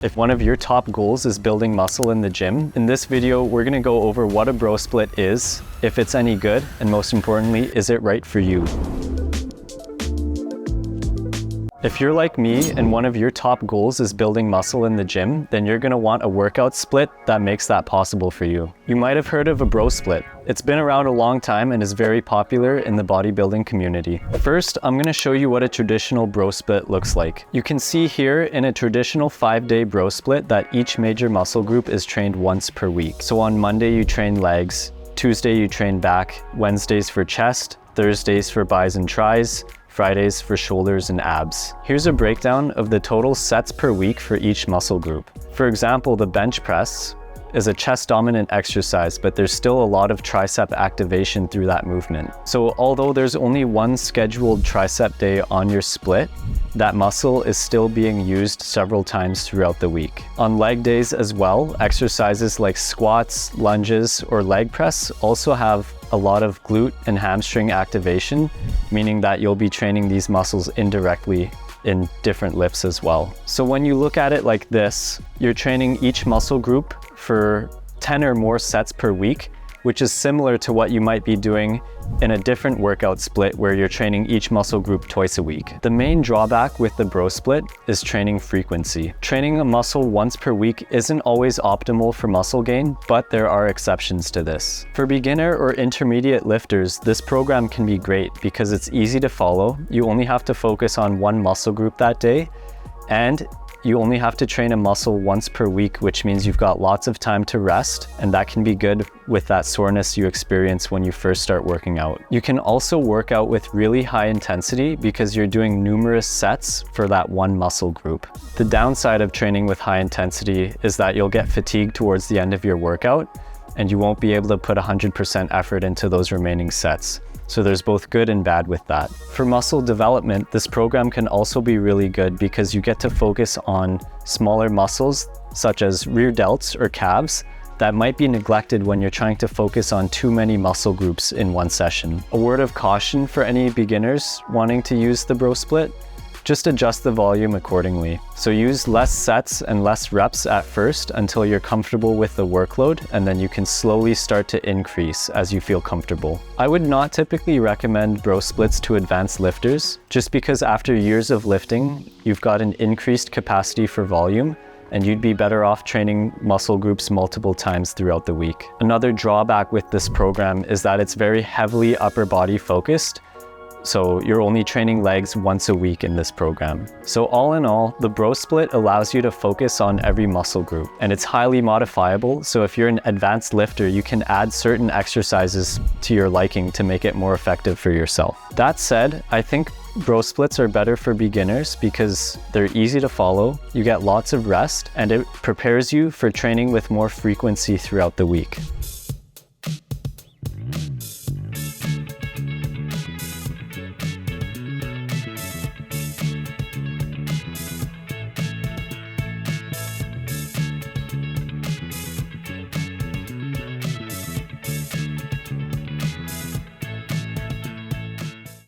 If one of your top goals is building muscle in the gym, in this video, we're gonna go over what a bro split is, if it's any good, and most importantly, is it right for you? If you're like me and one of your top goals is building muscle in the gym, then you're gonna want a workout split that makes that possible for you. You might have heard of a bro split. It's been around a long time and is very popular in the bodybuilding community. First, I'm gonna show you what a traditional bro split looks like. You can see here in a traditional 5-day bro split that each major muscle group is trained once per week. So on Monday you train legs, Tuesday you train back, Wednesdays for chest, Thursdays for bis and tris, Fridays for shoulders and abs. Here's a breakdown of the total sets per week for each muscle group. For example, the bench press is a chest dominant exercise, but there's still a lot of tricep activation through that movement. So although there's only one scheduled tricep day on your split, that muscle is still being used several times throughout the week. On leg days as well, exercises like squats, lunges, or leg press also have a lot of glute and hamstring activation, meaning that you'll be training these muscles indirectly in different lifts as well. So when you look at it like this, you're training each muscle group for 10 or more sets per week, which is similar to what you might be doing in a different workout split where you're training each muscle group twice a week. The main drawback with the bro split is training frequency. Training a muscle once per week isn't always optimal for muscle gain, but there are exceptions to this. For beginner or intermediate lifters, this program can be great because it's easy to follow. You only have to focus on one muscle group that day, and you only have to train a muscle once per week, which means you've got lots of time to rest, and that can be good with that soreness you experience when you first start working out. You can also work out with really high intensity because you're doing numerous sets for that one muscle group. The downside of training with high intensity is that you'll get fatigued towards the end of your workout, and you won't be able to put 100% effort into those remaining sets. So there's both good and bad with that. For muscle development, this program can also be really good because you get to focus on smaller muscles such as rear delts or calves that might be neglected when you're trying to focus on too many muscle groups in one session. A word of caution for any beginners wanting to use the bro split: just adjust the volume accordingly. So use less sets and less reps at first until you're comfortable with the workload, and then you can slowly start to increase as you feel comfortable. I would not typically recommend bro splits to advanced lifters, just because after years of lifting, you've got an increased capacity for volume, and you'd be better off training muscle groups multiple times throughout the week. Another drawback with this program is that it's very heavily upper body focused, so you're only training legs once a week in this program. So all in all, the bro split allows you to focus on every muscle group, and it's highly modifiable. So if you're an advanced lifter, you can add certain exercises to your liking to make it more effective for yourself. That said, I think bro splits are better for beginners because they're easy to follow, you get lots of rest, and it prepares you for training with more frequency throughout the week.